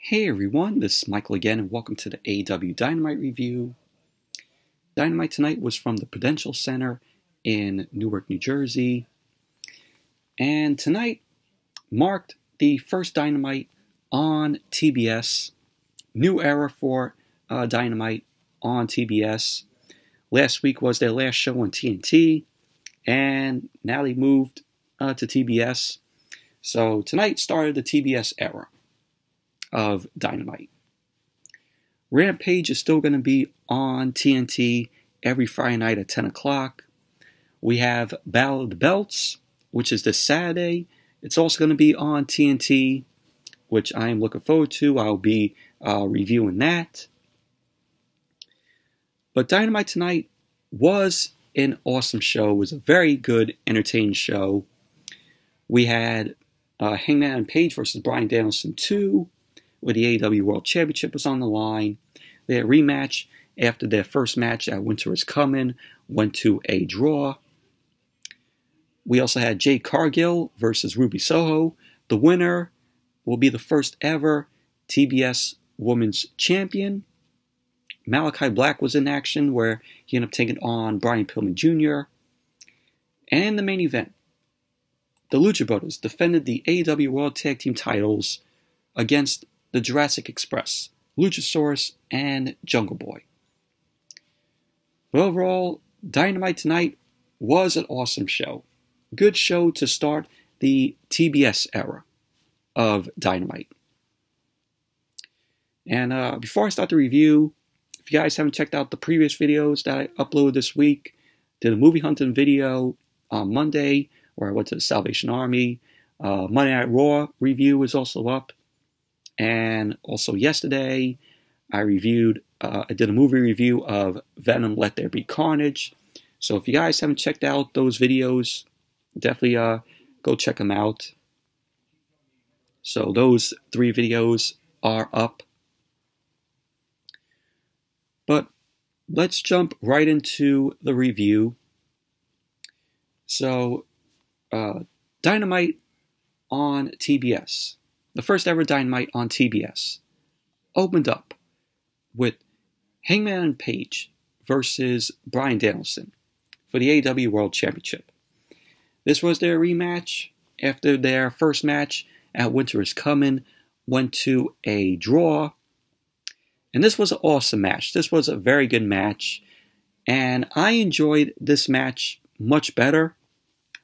Hey everyone, this is Michael again, and welcome to the AEW Dynamite review. Dynamite tonight was from the Prudential Center in Newark, New Jersey. And tonight marked the first Dynamite on TBS. New era for Dynamite on TBS. Last week was their last show on TNT, and now they moved to TBS. So tonight started the TBS era of Dynamite. Rampage is still going to be on TNT every Friday night at 10 o'clock. We have Battle of the Belts, which is this Saturday. It's also going to be on TNT, which I am looking forward to. I'll be reviewing that. But Dynamite tonight was an awesome show. It was a very good, entertaining show. We had Hangman and Page versus BRYAN DANIELSON 2, where the AEW World Championship was on the line. Their rematch after their first match at Winter is Coming went to a draw. We also had Jade Cargill versus Ruby Soho. The winner will be the first ever TBS Women's Champion. Malachi Black was in action, where he ended up taking on Brian Pillman Jr. And the main event, the Lucha Brothers defended the AEW World Tag Team titles against the Jurassic Express, Luchasaurus, and Jungle Boy. But overall, Dynamite tonight was an awesome show. Good show to start the TBS era of Dynamite. And before I start the review, if you guys haven't checked out the previous videos that I uploaded this week, did a movie hunting video on Monday, where I went to the Salvation Army. Monday Night Raw review is also up. And also yesterday, I did a movie review of Venom Let There Be Carnage. So if you guys haven't checked out those videos, definitely go check them out. So those 3 videos are up. But let's jump right into the review. So, Dynamite on TBS. The first ever Dynamite on TBS opened up with Hangman and Page versus BRYAN DANIELSON for the AEW World Championship. This was their rematch after their first match at Winter is Coming went to a draw. And this was an awesome match. This was a very good match. And I enjoyed this match much better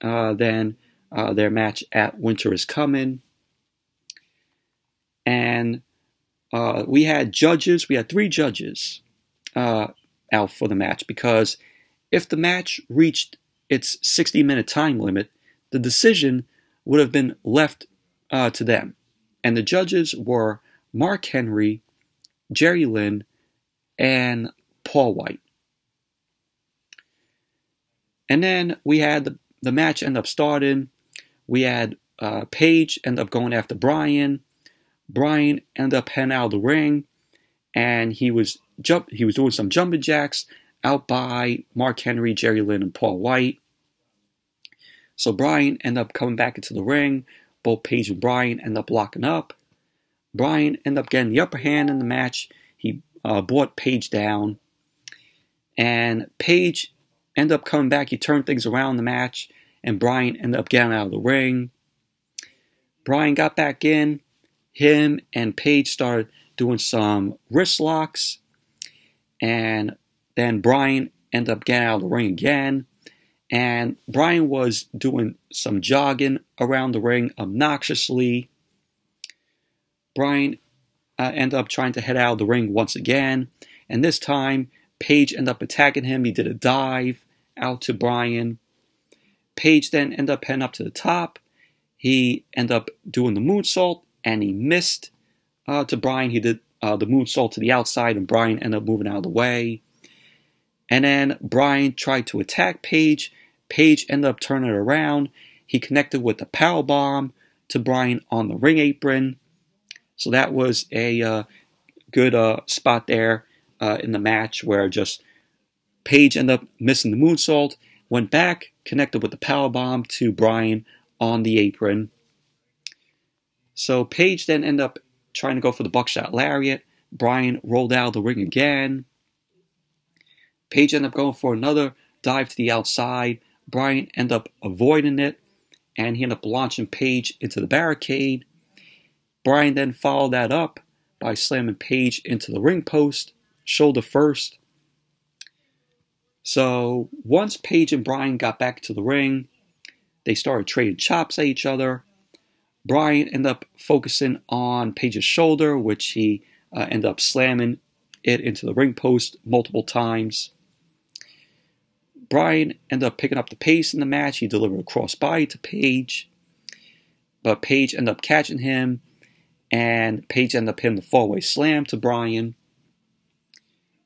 than their match at Winter is Coming. And we had judges. We had 3 judges out for the match, because if the match reached its 60-minute time limit, the decision would have been left to them. And the judges were Mark Henry, Jerry Lynn, and Paul White. And then we had the match end up starting. We had Page end up going after Bryan. Bryan ended up heading out of the ring, and he was doing some jumping jacks out by Mark Henry, Jerry Lynn, and Paul White. So Bryan ended up coming back into the ring. Both Page and Bryan ended up locking up. Bryan ended up getting the upper hand in the match. He brought Page down, and Page ended up coming back. He turned things around in the match, and Bryan ended up getting out of the ring. Bryan got back in. Him and Page started doing some wrist locks, and then Bryan ended up getting out of the ring again. And Bryan was doing some jogging around the ring obnoxiously. Bryan ended up trying to head out of the ring once again, and this time Page ended up attacking him. He did a dive out to Bryan. Page then ended up heading up to the top. He ended up doing the moonsault, and he missed to Bryan. He did the moonsault to the outside, and Bryan ended up moving out of the way. And then Bryan tried to attack Page. Page ended up turning it around. He connected with the powerbomb to Bryan on the ring apron. So that was a good spot there in the match, where just Page ended up missing the moonsault, went back, connected with the powerbomb to Bryan on the apron. So Page then ended up trying to go for the buckshot lariat. Bryan rolled out of the ring again. Page ended up going for another dive to the outside. Bryan ended up avoiding it, and he ended up launching Page into the barricade. Bryan then followed that up by slamming Page into the ring post, shoulder first. So once Page and Bryan got back to the ring, they started trading chops at each other. Bryan ended up focusing on Page's shoulder, which he ended up slamming it into the ring post multiple times. Bryan ended up picking up the pace in the match. He delivered a crossbody to Page, but Page ended up catching him, and Page ended up hitting the fallaway slam to Bryan.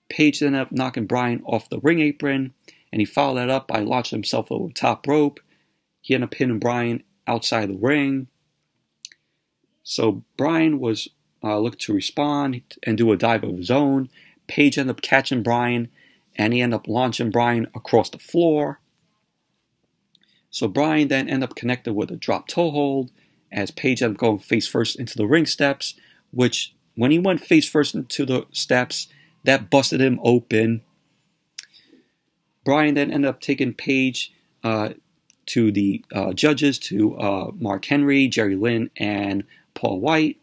Page ended up knocking Bryan off the ring apron, and he followed that up by launching himself over the top rope. He ended up hitting Bryan outside the ring. So Bryan was looking to respond and do a dive of his own. Page ended up catching Bryan, and he ended up launching Bryan across the floor. So Bryan then ended up connected with a drop toe hold as Page ended up going face first into the ring steps, which when he went face first into the steps, that busted him open. Bryan then ended up taking Page to the judges, to Mark Henry, Jerry Lynn, and Paul White.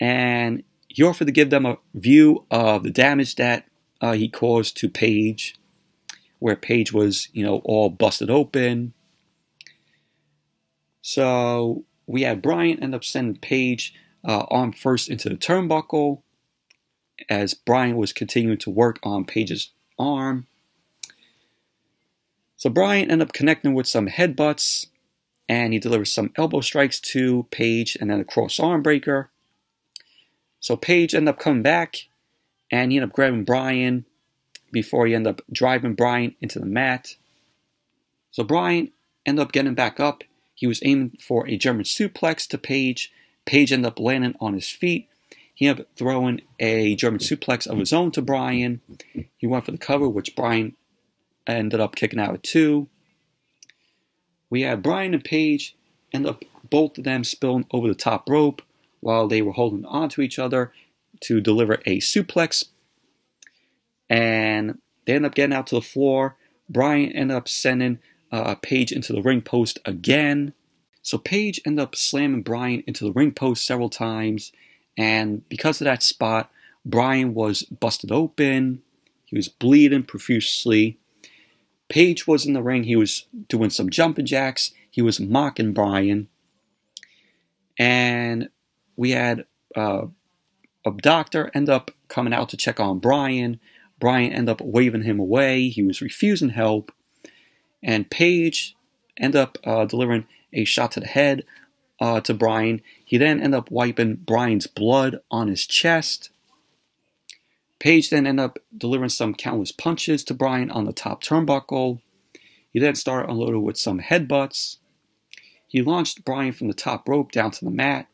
And he offered to give them a view of the damage that he caused to Page, where Page was, all busted open. So we had Bryan end up sending Page arm first into the turnbuckle as Bryan was continuing to work on Page's arm. So Bryan ended up connecting with some headbutts, and he delivered some elbow strikes to Page and then a cross arm breaker. So Page ended up coming back, and he ended up grabbing Bryan before he ended up driving Bryan into the mat. So Bryan ended up getting back up. He was aiming for a German suplex to Page. Page ended up landing on his feet. He ended up throwing a German suplex of his own to Bryan. He went for the cover, which Bryan ended up kicking out at 2. We had Bryan and Page end up both of them spilling over the top rope while they were holding on to each other to deliver a suplex. And they ended up getting out to the floor. Bryan ended up sending Page into the ring post again. So Page ended up slamming Bryan into the ring post several times. And because of that spot, Bryan was busted open. He was bleeding profusely. Page was in the ring. He was doing some jumping jacks. He was mocking Bryan. And we had a doctor end up coming out to check on Bryan. Bryan ended up waving him away. He was refusing help. And Page ended up delivering a shot to the head to Bryan. He then ended up wiping Bryan's blood on his chest. Page then ended up delivering some countless punches to Bryan on the top turnbuckle. He then started unloading with some headbutts. He launched Bryan from the top rope down to the mat,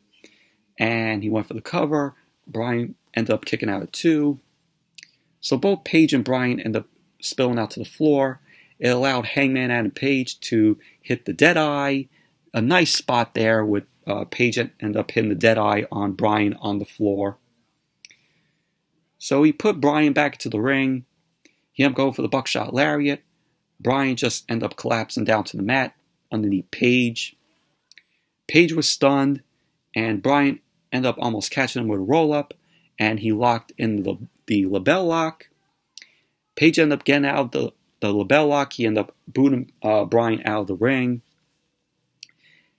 and he went for the cover. Bryan ended up kicking out at 2. So both Page and Bryan ended up spilling out to the floor. It allowed Hangman and Page to hit the Deadeye. A nice spot there with Page ended up hitting the Deadeye on Bryan on the floor. So he put Bryan back into the ring. He ended up going for the buckshot lariat. Bryan just ended up collapsing down to the mat underneath Page. Page was stunned, and Bryan ended up almost catching him with a roll-up, and he locked in the label lock. Page ended up getting out of the label lock. He ended up booting Bryan out of the ring.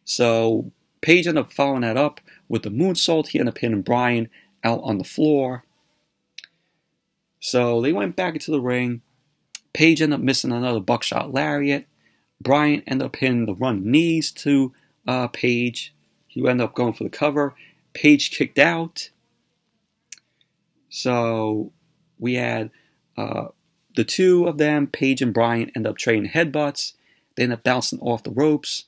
So Page ended up following that up with the moonsault. He ended up hitting Bryan out on the floor. So they went back into the ring. Page ended up missing another buckshot lariat. Bryan ended up hitting the run knees to Page. He ended up going for the cover. Page kicked out. So we had the two of them, Page and Bryan, ended up trading headbutts. They ended up bouncing off the ropes.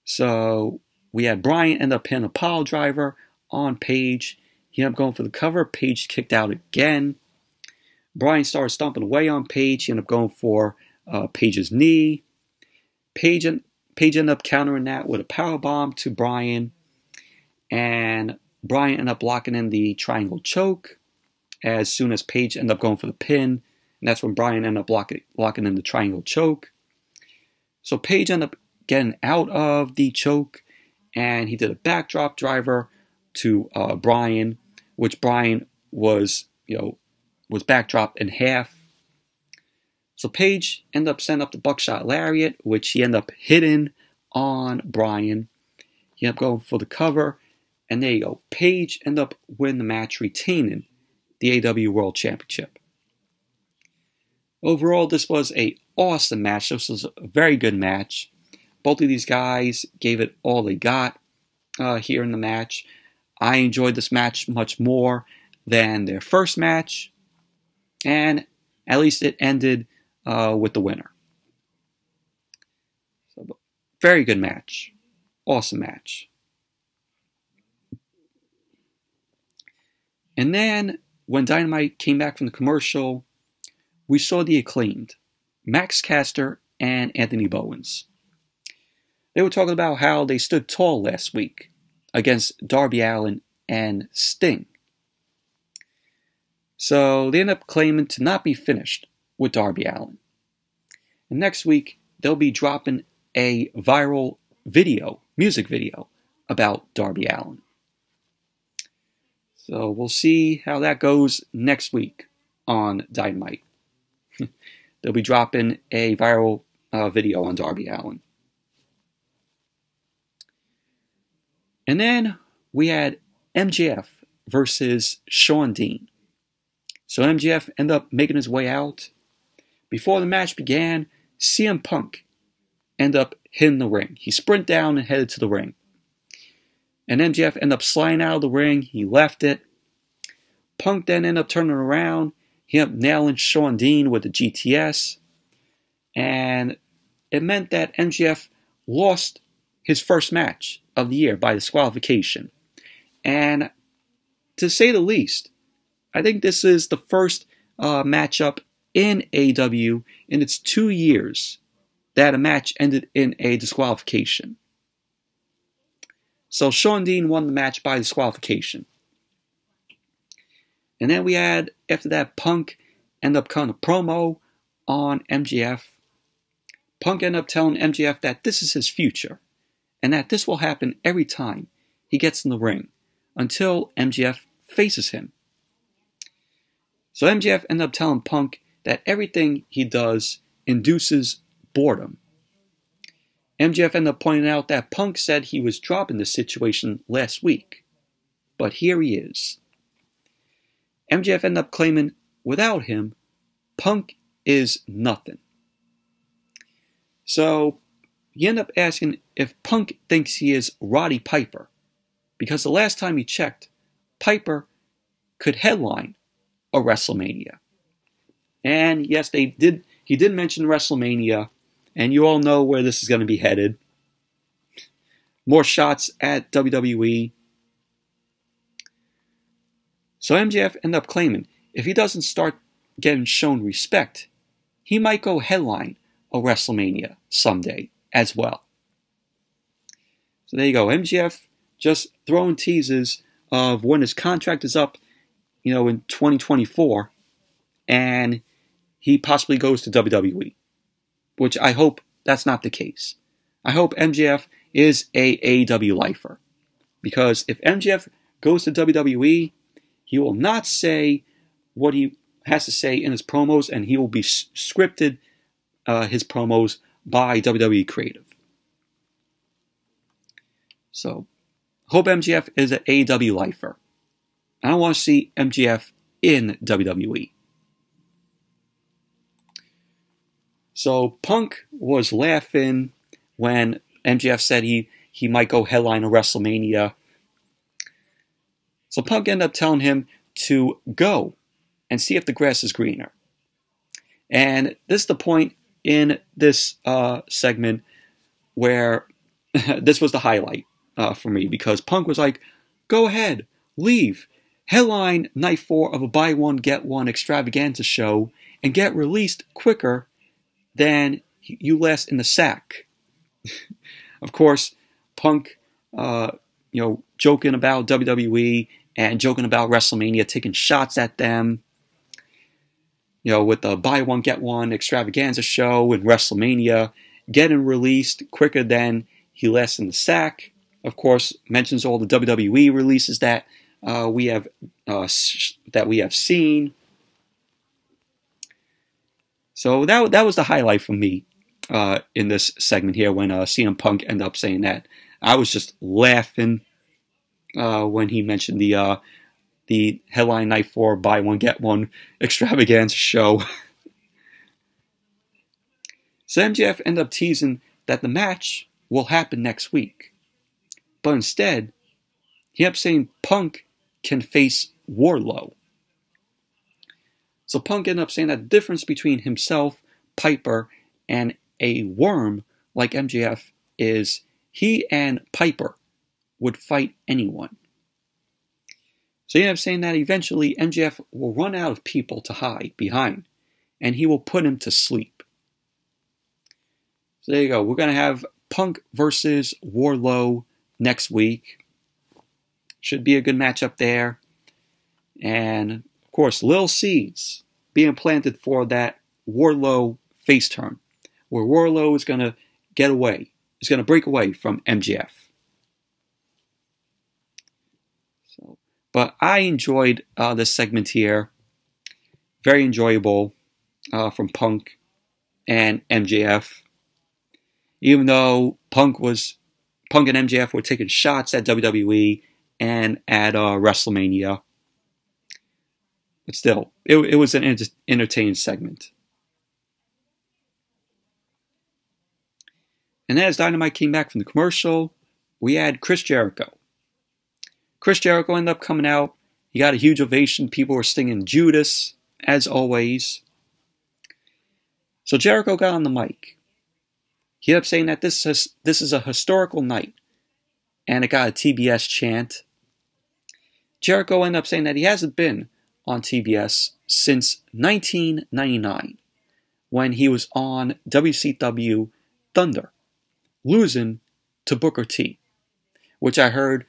So we had Bryan end up hitting a pile driver on Page. He ended up going for the cover. Page kicked out again. Bryan started stomping away on Page. He ended up going for Page's knee. Page ended up countering that with a powerbomb to Bryan. And Bryan ended up locking in the triangle choke as soon as Page ended up going for the pin. And that's when Bryan ended up locking in the triangle choke. So Page ended up getting out of the choke, and he did a backdrop driver to Bryan, which Bryan was backdropped in half. So Page ended up setting up the buckshot lariat, which he ended up hitting on Bryan. He ended up going for the cover, and there you go. Page ended up winning the match, retaining the AEW World Championship. Overall, this was an awesome match. This was a very good match. Both of these guys gave it all they got here in the match. I enjoyed this match much more than their first match, and at least it ended with the winner. So, very good match. Awesome match. And then, when Dynamite came back from the commercial, we saw the Acclaimed, Max Caster and Anthony Bowens. They were talking about how they stood tall last week against Darby Allin and Sting. So they ended up claiming to not be finished with Darby Allin. And next week, they'll be dropping a viral music video about Darby Allin. So we'll see how that goes next week on Dynamite. They'll be dropping a viral video on Darby Allin. And then we had MJF versus Shawn Dean. So MJF ended up making his way out. Before the match began, CM Punk ended up hitting the ring. He sprinted down and headed to the ring. And MJF ended up sliding out of the ring. He left it. Punk then ended up turning around. He ended up nailing Shawn Dean with the GTS. And it meant that MJF lost his first match of the year by disqualification. And to say the least, I think this is the first matchup in AEW in its 2 years that a match ended in a disqualification. So Shawn Dean won the match by disqualification. And then we had, after that, Punk ended up cutting a promo on MJF. Punk ended up telling MJF that this is his future, and that this will happen every time he gets in the ring, until MJF faces him. So MJF ended up telling Punk that everything he does induces boredom. MJF ended up pointing out that Punk said he was dropping the situation last week, but here he is. MJF ended up claiming, without him, Punk is nothing. So he ended up asking if Punk thinks he is Roddy Piper, because the last time he checked, Piper could headline a WrestleMania. And yes, he did mention WrestleMania, and you all know where this is going to be headed. More shots at WWE. So MJF ended up claiming if he doesn't start getting shown respect, he might go headline a WrestleMania someday as well. So there you go. MJF just throwing teases of when his contract is up, in 2024, and he possibly goes to WWE, which I hope that's not the case. I hope MJF is a AEW lifer, because if MJF goes to WWE, he will not say what he has to say in his promos, and he will be scripted his promos by WWE Creative. So, hope MJF is an AEW lifer. I don't want to see MJF in WWE. So, Punk was laughing when MJF said he might go headline a WrestleMania. So Punk ended up telling him to go and see if the grass is greener. And this is the point in this segment where this was the highlight for me, because Punk was like, go ahead, leave, headline night 4 of a buy one, get one extravaganza show, and get released quicker than you last in the sack. Of course, Punk joking about WWE and joking about WrestleMania, taking shots at them. With the buy one get one extravaganza show and WrestleMania getting released quicker than he lasts in the sack. Of course, mentions all the WWE releases that we have seen. So that was the highlight for me in this segment here when CM Punk ended up saying that. I was just laughing when he mentioned the headline night for buy one get one extravaganza show. So MJF ended up teasing that the match will happen next week. But instead, he ended up saying Punk can face Wardlow. So Punk ended up saying that the difference between himself, Piper, and a worm like MJF is he and Piper would fight anyone. So he ended up saying that eventually MJF will run out of people to hide behind, and he will put him to sleep. So there you go. We're going to have Punk versus Wardlow next week. Should be a good matchup there. And, of course, little seeds being planted for that Wardlow face turn, where Wardlow is going to get away. He's going to break away from MJF. But I enjoyed this segment here. Very enjoyable from Punk and MJF. Even though Punk and MJF were taking shots at WWE and at WrestleMania. But still, it was an entertaining segment. And as Dynamite came back from the commercial, we had Chris Jericho. Chris Jericho ended up coming out. He got a huge ovation. People were singing Judas, as always. So Jericho got on the mic. He ended up saying that this is a historical night. And it got a TBS chant. Jericho ended up saying that he hasn't been on TBS since 1999, when he was on WCW Thunder, losing to Booker T, which I heard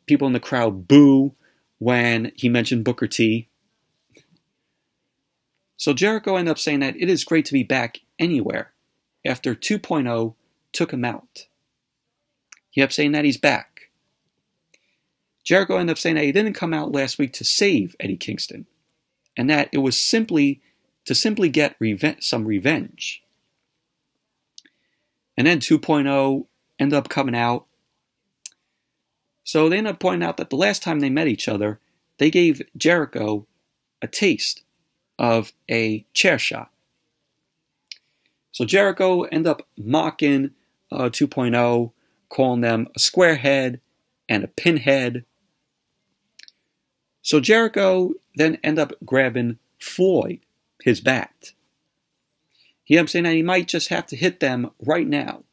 people in the crowd boo when he mentioned Booker T. So Jericho ended up saying that it is great to be back anywhere after 2.0 took him out. He ended up saying that he's back. Jericho ended up saying that he didn't come out last week to save Eddie Kingston, and that it was simply to get some revenge. And then 2.0 ended up coming out. So they ended up pointing out that the last time they met each other, they gave Jericho a taste of a chair shot. So Jericho ended up mocking 2.0, calling them a squarehead and a pinhead. So Jericho then ended up grabbing Floyd, his bat. He ended up saying that he might just have to hit them right now.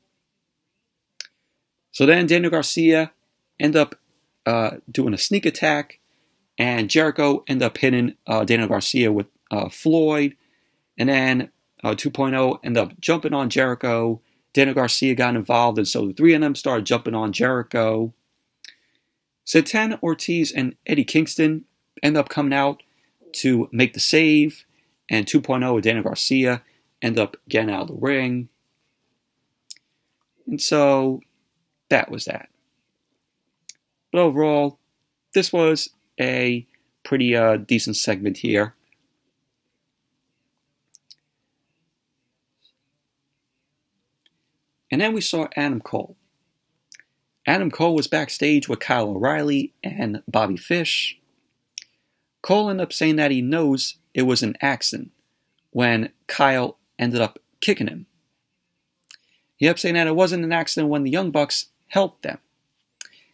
So then Daniel Garcia ended up doing a sneak attack, and Jericho ended up hitting Daniel Garcia with Floyd, and then 2.0 ended up jumping on Jericho. Daniel Garcia got involved, and so the three of them started jumping on Jericho. Santana Ortiz and Eddie Kingston ended up coming out to make the save, and 2.0 with Daniel Garcia ended up getting out of the ring. And so that was that. But overall, this was a pretty decent segment here. And then we saw Adam Cole. Adam Cole was backstage with Kyle O'Reilly and Bobby Fish. Cole ended up saying that he knows it was an accident when Kyle ended up kicking him. He ended up saying that it wasn't an accident when the Young Bucks helped them.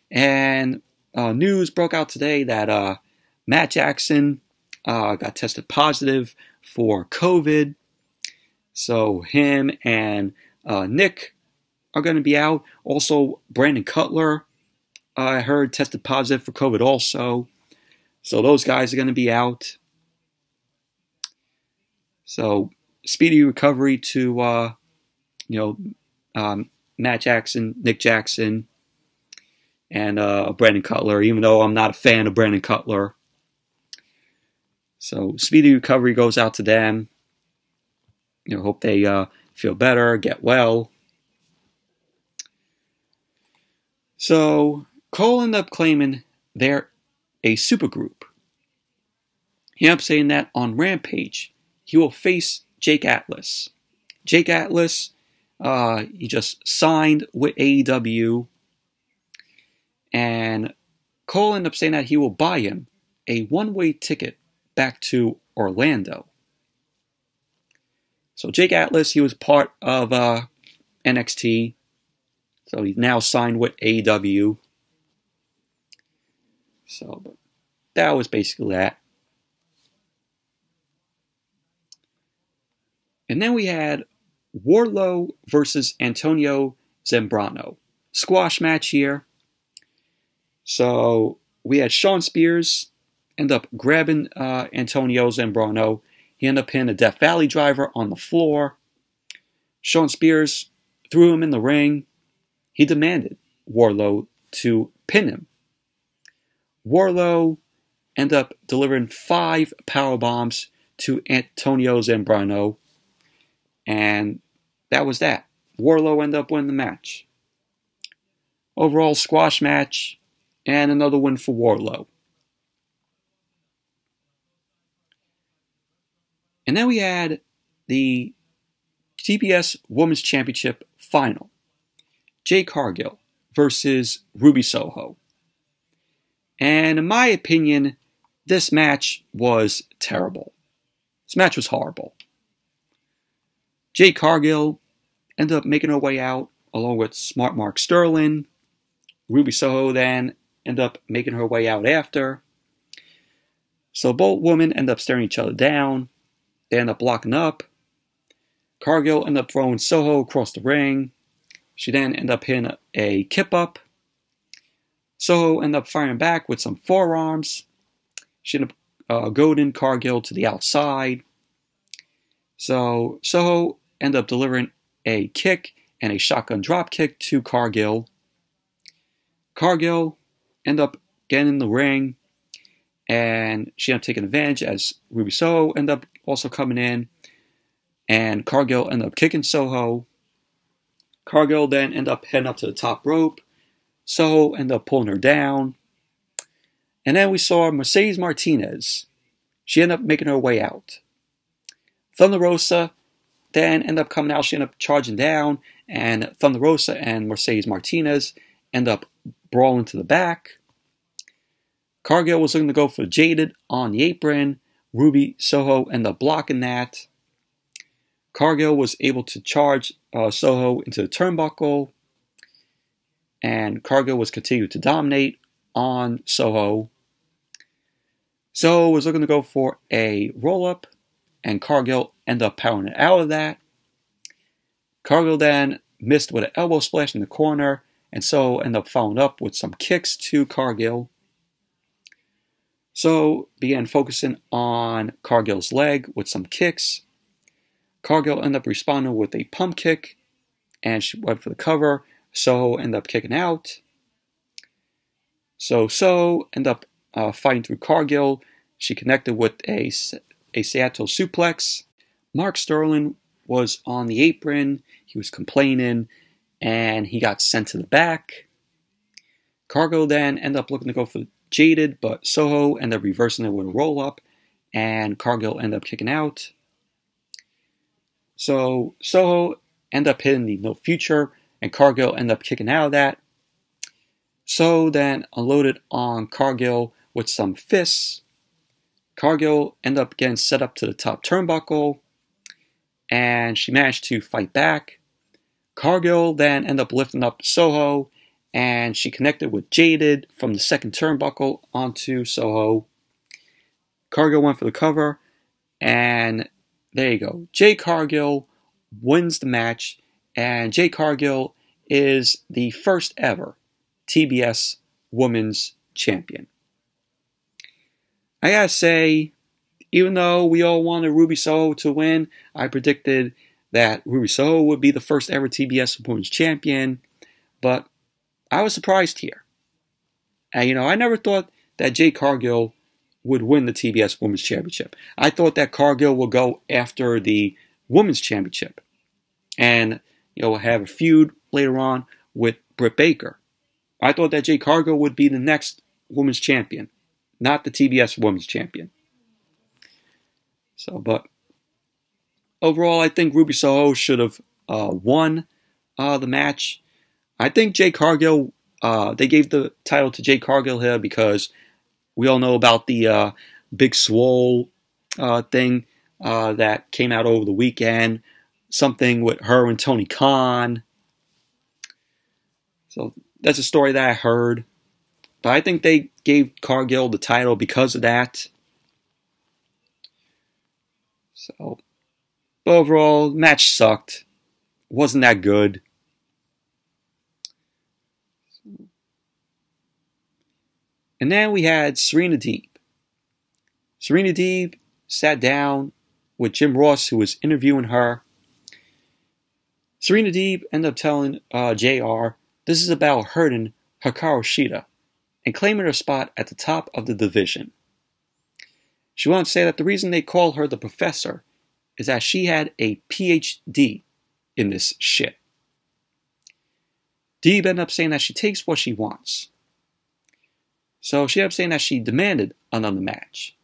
And news broke out today that Matt Jackson got tested positive for COVID. So him and Nick are going to be out. Also, Brandon Cutler, I heard, tested positive for COVID also. So those guys are going to be out. So speedy recovery to, Matt Jackson, Nick Jackson. and Brandon Cutler, even though I'm not a fan of Brandon Cutler. So speedy recovery goes out to them. Hope they feel better, get well. So Cole ended up claiming they're a supergroup. He ended up saying that on Rampage, he will face Jake Atlas. Jake Atlas, he just signed with AEW. And Cole ended up saying that he will buy him a one-way ticket back to Orlando. So Jake Atlas, he was part of NXT. So he's now signed with AEW. So but that was basically that. And then we had Wardlow versus Antonio Zambrano. Squash match here. So we had Shawn Spears end up grabbing Antonio Zambrano. He ended up hitting a Death Valley driver on the floor. Shawn Spears threw him in the ring. He demanded Wardlow to pin him. Wardlow ended up delivering 5 power bombs to Antonio Zambrano. And that was that. Wardlow ended up winning the match. Overall squash match. And another win for Wardlow. And then we had the TBS Women's Championship final. Jade Cargill versus Ruby Soho. And in my opinion, this match was terrible. This match was horrible. Jade Cargill ended up making her way out along with Smart Mark Sterling. Ruby Soho then ended up making her way out after. So both women end up staring each other down. They end up locking up. Cargill ended up throwing Soho across the ring. She then ended up hitting a kip up. Soho ended up firing back with some forearms. She ended up goading Cargill to the outside. So Soho ended up delivering a kick and a shotgun drop kick to Cargill. Cargill ended up getting in the ring, and she ended up taking advantage as Ruby Soho ended up also coming in, and Cargill ended up kicking Soho. Cargill then ended up heading up to the top rope. Soho ended up pulling her down. And then we saw Mercedes Martinez. She ended up making her way out. Thunder Rosa then ended up coming out. She ended up charging down, and Thunder Rosa and Mercedes Martinez ended up brawling to the back. Cargill was looking to go for Jaded on the apron. Ruby Soho ended up blocking that. Cargill was able to charge Soho into the turnbuckle, and Cargill was continuing to dominate on Soho. Soho was looking to go for a roll-up, and Cargill ended up powering it out of that. Cargill then missed with an elbow splash in the corner, and Soho ended up following up with some kicks to Cargill. Soho began focusing on Cargill's leg with some kicks. Cargill ended up responding with a pump kick, and she went for the cover. Soho ended up kicking out. So Soho ended up fighting through Cargill. She connected with a Seattle suplex. Mark Sterling was on the apron. He was complaining, and he got sent to the back. Cargill then ended up looking to go for Jaded, but Soho ended up reversing it with a roll-up, and Cargill ended up kicking out. So Soho ended up hitting the No Future, and Cargill ended up kicking out of that. Soho then unloaded on Cargill with some fists. Cargill ended up getting set up to the top turnbuckle, and she managed to fight back. Cargill then ended up lifting up Soho, and she connected with Jaded from the second turnbuckle onto Soho. Cargill went for the cover, and there you go. Jade Cargill wins the match, and Jade Cargill is the first ever TBS Women's Champion. I gotta say, even though we all wanted Ruby Soho to win, I predicted that Ruby Soho would be the first ever TBS Women's Champion, but I was surprised here. And, I never thought that Jade Cargill would win the TBS Women's Championship. I thought that Cargill would go after the Women's Championship and, have a feud later on with Britt Baker. I thought that Jade Cargill would be the next Women's Champion, not the TBS Women's Champion. But overall, I think Ruby Soho should have won the match. I think Jade Cargill, they gave the title to Jade Cargill here because we all know about the Big Swole thing that came out over the weekend. Something with her and Tony Khan. So that's a story that I heard. But I think they gave Cargill the title because of that. But overall, the match sucked. Wasn't that good. And then we had Serena Deeb. Serena Deeb sat down with Jim Ross, who was interviewing her. Serena Deeb ended up telling JR this is about hurting Hikaru Shida and claiming her spot at the top of the division. She wanted to say that the reason they call her the professor is that she had a PhD in this shit. Deeb ended up saying that she takes what she wants. So she ended up saying that she demanded another match.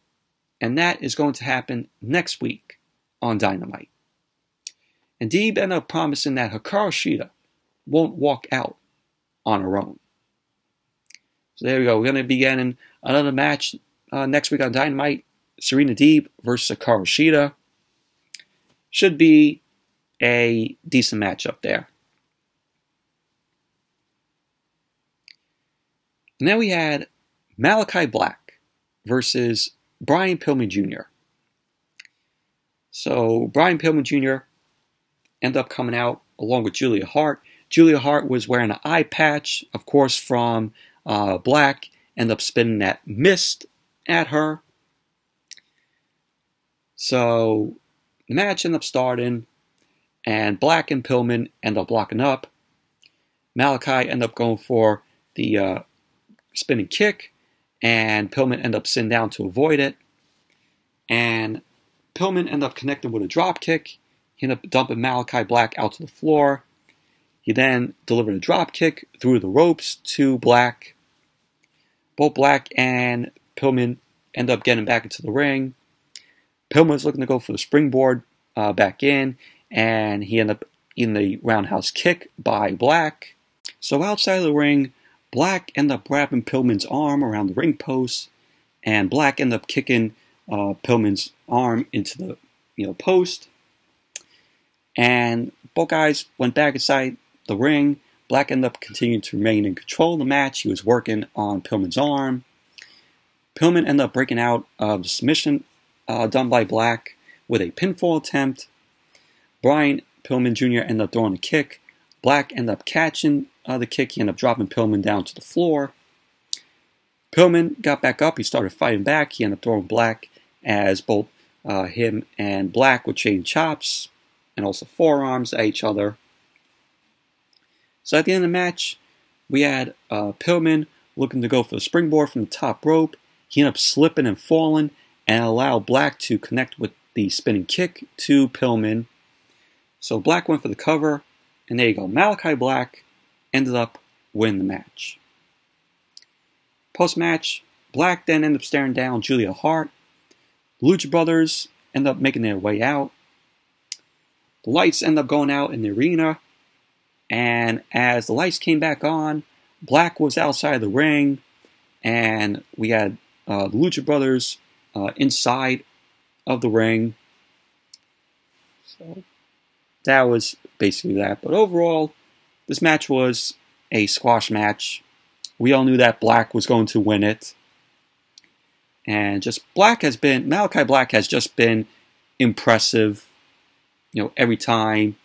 And that is going to happen next week on Dynamite. And Deeb ended up promising that Hikaru Shida won't walk out on her own. So there we go. We're going to be getting another match next week on Dynamite. Serena Deeb versus Hikaru Shida. Should be a decent matchup there. And then we had Malachi Black versus Brian Pillman Jr. So Brian Pillman Jr. ended up coming out along with Julia Hart. Julia Hart was wearing an eye patch, of course, from Black. Ended up spinning that mist at her. So the match ended up starting, and Black and Pillman ended up locking up. Malachi ended up going for the spinning kick, and Pillman ended up sitting down to avoid it. And Pillman ended up connecting with a drop kick. He ended up dumping Malachi Black out to the floor. He then delivered a drop kick through the ropes to Black. Both Black and Pillman end up getting back into the ring. Pillman was looking to go for the springboard back in, and he ended up in the roundhouse kick by Black. So outside of the ring, Black ended up wrapping Pillman's arm around the ring post, and Black ended up kicking Pillman's arm into the post. And both guys went back inside the ring. Black ended up continuing to remain in control of the match. He was working on Pillman's arm. Pillman ended up breaking out of the submission done by Black with a pinfall attempt. Brian Pillman Jr. ended up throwing a kick. Black ended up catching the kick. He ended up dropping Pillman down to the floor. Pillman got back up. He started fighting back. He ended up throwing Black as both him and Black would chain chops and also forearms at each other. So at the end of the match, we had Pillman looking to go for the springboard from the top rope. He ended up slipping and falling and allowed Black to connect with the spinning kick to Pillman. So Black went for the cover, and there you go. Malachi Black ended up winning the match. Post-match, Black then ended up staring down Julia Hart. The Lucha Brothers ended up making their way out. The lights ended up going out in the arena, and as the lights came back on, Black was outside the ring, and we had the Lucha Brothers inside of the ring. So that was basically that. But overall, this match was a squash match. We all knew that Black was going to win it. And just Malachi Black has just been impressive, every time,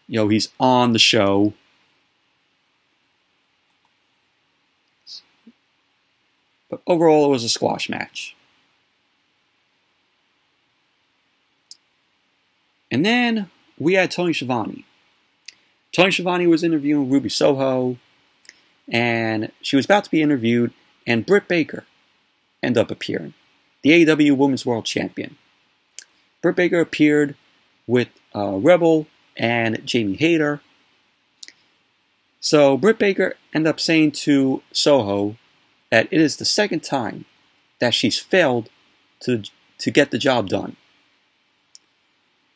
he's on the show. But overall, it was a squash match. And then we had Tony Schiavone. Tony Schiavone was interviewing Ruby Soho, and she was about to be interviewed, and Britt Baker end up appearing, the AEW Women's World Champion. Britt Baker appeared with Rebel and Jamie Hayter. So Britt Baker ended up saying to Soho that it is the second time that she's failed to get the job done.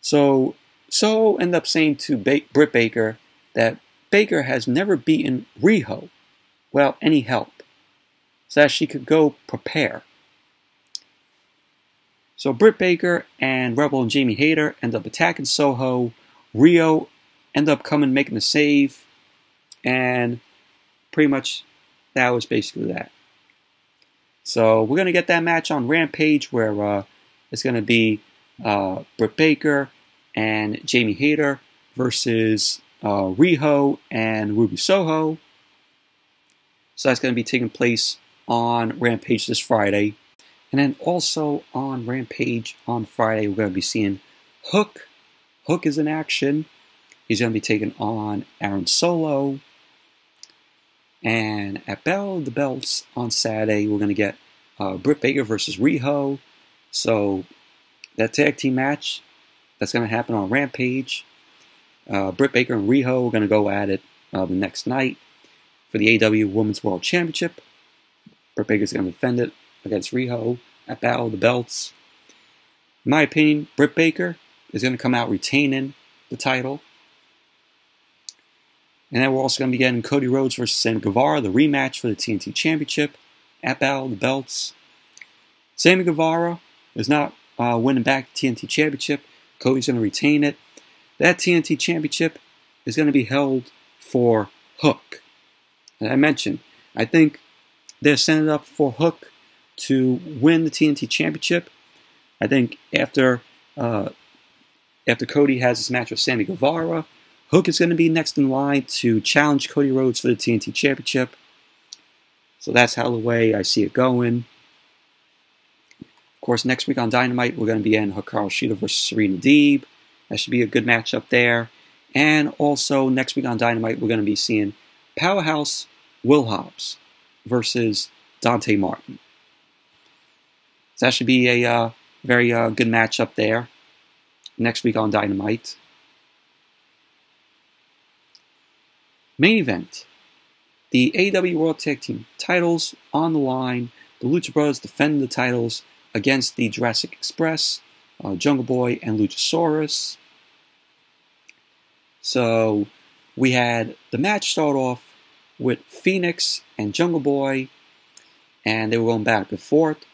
So Soho ended up saying to Britt Baker that Baker has never beaten Riho without any help, so that she could go prepare. So Britt Baker and Rebel and Jamie Hayter end up attacking Soho. Riho end up coming, making the save, and pretty much that was basically that. So we're going to get that match on Rampage where it's going to be Britt Baker and Jamie Hayter versus Riho and Ruby Soho. So that's going to be taking place on Rampage this Friday. And then also on Rampage on Friday, we're going to be seeing Hook. Hook is in action. He's going to be taking on Aaron Solo. And at Battle of the Belts on Saturday, we're going to get Britt Baker versus Riho. So that tag team match, that's going to happen on Rampage. Britt Baker and Riho are going to go at it the next night for the AEW Women's World Championship. Britt Baker's going to defend it against Riho at Battle of the Belts. In my opinion, Britt Baker is going to come out retaining the title. And then we're also going to be getting Cody Rhodes versus Sammy Guevara, the rematch for the TNT Championship at Battle of the Belts. Sammy Guevara is not winning back the TNT Championship. Cody's going to retain it. That TNT Championship is going to be held for Hook. And I mentioned, I think they're setting it up for Hook to win the TNT Championship. I think after Cody has his match with Sammy Guevara, Hook is going to be next in line to challenge Cody Rhodes for the TNT Championship. So that's how the way I see it going. Of course, next week on Dynamite, we're going to be in Hikaru Shida versus Serena Deeb. That should be a good matchup there. And also, next week on Dynamite, we're going to be seeing Powerhouse Will Hobbs versus Dante Martin. So that should be a very good matchup there next week on Dynamite. Main event. The AEW World Tag Team titles on the line. The Lucha Brothers defend the titles against the Jurassic Express, Jungle Boy, and Luchasaurus. So we had the match start off with Phoenix and Jungle Boy, and they were going back and forth.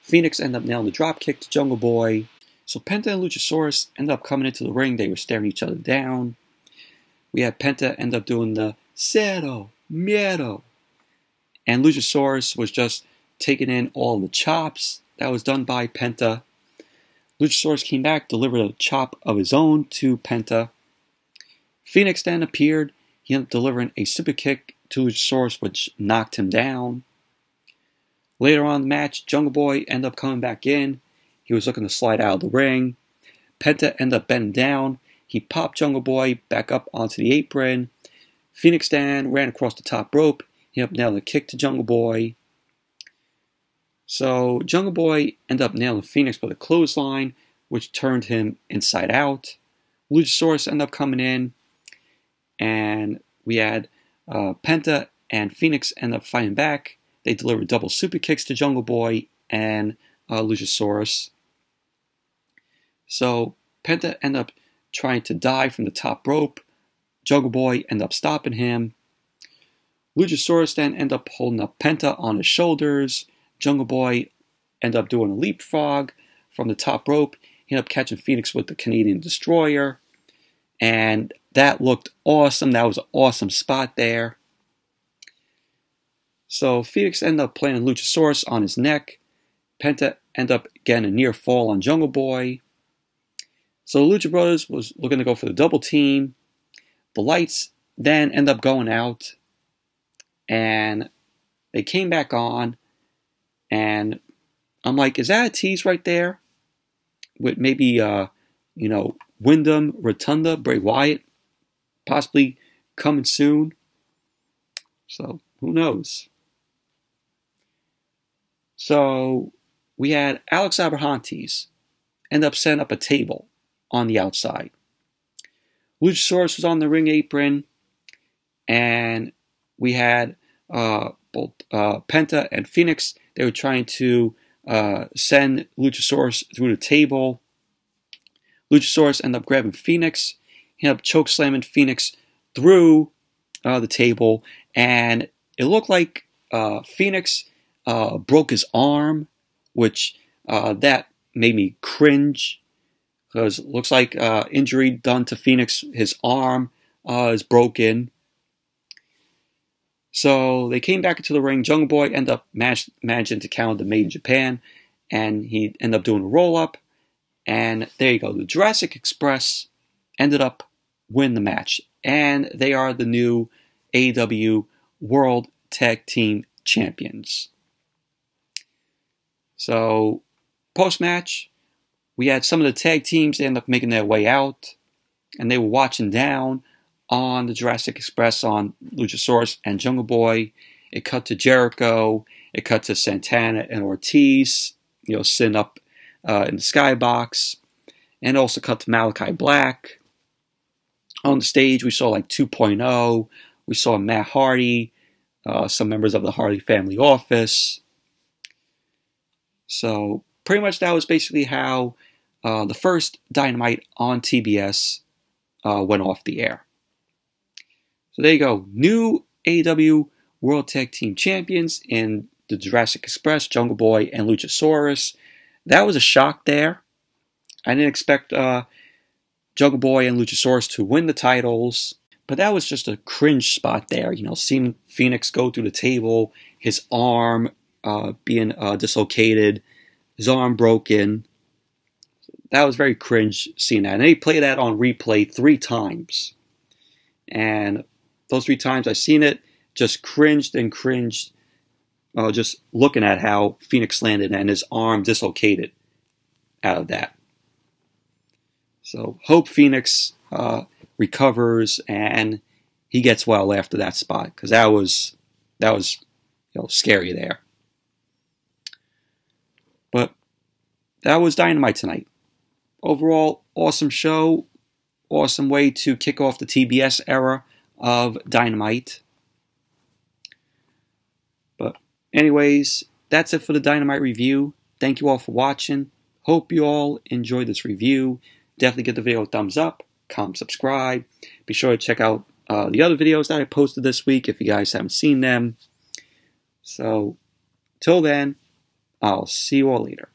Phoenix ended up nailing the dropkick to Jungle Boy. So Penta and Luchasaurus ended up coming into the ring. They were staring each other down. We had Penta end up doing the Cero Miedo. And Luchasaurus was just taking in all the chops that was done by Penta. Luchasaurus came back, delivered a chop of his own to Penta. Phoenix then appeared. He ended up delivering a super kick to Luchasaurus, which knocked him down. Later on in the match, Jungle Boy ended up coming back in. He was looking to slide out of the ring. Penta ended up bending down. He popped Jungle Boy back up onto the apron. Phoenix then ran across the top rope. He ended up nailing a kick to Jungle Boy. So Jungle Boy ended up nailing Phoenix with a clothesline, which turned him inside out. Luchasaurus ended up coming in. And we had Penta and Phoenix end up fighting back. They delivered double super kicks to Jungle Boy and Luchasaurus. So Penta ended up trying to dive from the top rope. Jungle Boy ended up stopping him. Luchasaurus then ended up holding up Penta on his shoulders. Jungle Boy ended up doing a leapfrog from the top rope. He ended up catching Phoenix with the Canadian Destroyer. And that looked awesome. That was an awesome spot there. So Phoenix ended up planting Luchasaurus on his neck. Penta ended up getting a near fall on Jungle Boy. So the Lucha Brothers was looking to go for the double team. The lights then end up going out. And they came back on. And I'm like, is that a tease right there? With maybe, Wyndham, Rotunda, Bray Wyatt possibly coming soon. So, who knows? So we had Alex Abrahantes end up setting up a table on the outside. Luchasaurus was on the ring apron, and we had both Penta and Phoenix. They were trying to send Luchasaurus through the table. Luchasaurus ended up grabbing Phoenix. He ended up chokeslamming Phoenix through the table, and it looked like Phoenix broke his arm, which that made me cringe, because it looks like injury done to Phoenix. His arm is broken. So they came back into the ring. Jungle Boy ended up managing to counter the Made in Japan, and he ended up doing a roll-up. And there you go. The Jurassic Express ended up winning the match, and they are the new AEW World Tag Team Champions. So, post-match, we had some of the tag teams. They ended up making their way out, and they were watching down on the Jurassic Express, on Luchasaurus and Jungle Boy. It cut to Jericho. It cut to Santana and Ortiz, sitting up in the skybox. And also cut to Malachi Black. On the stage, we saw like 2.0. We saw Matt Hardy, some members of the Hardy family office. So pretty much that was basically how the first Dynamite on TBS went off the air. So there you go. New AEW World Tag Team Champions in the Jurassic Express, Jungle Boy, and Luchasaurus. That was a shock there. I didn't expect Jungle Boy and Luchasaurus to win the titles, but that was just a cringe spot there. Seeing Phoenix go through the table, his arm being dislocated, his arm broken. That was very cringe seeing that. And they played that on replay 3 times. And those 3 times I seen it, just cringed and cringed, just looking at how Phoenix landed and his arm dislocated out of that. So hope Phoenix recovers and he gets well after that spot, because that was scary there. But that was Dynamite tonight. Overall, awesome show. Awesome way to kick off the TBS era of Dynamite. But anyways, that's it for the Dynamite review. Thank you all for watching. Hope you all enjoyed this review. Definitely give the video a thumbs up, comment, subscribe. Be sure to check out the other videos that I posted this week if you guys haven't seen them. So, till then, I'll see you all later.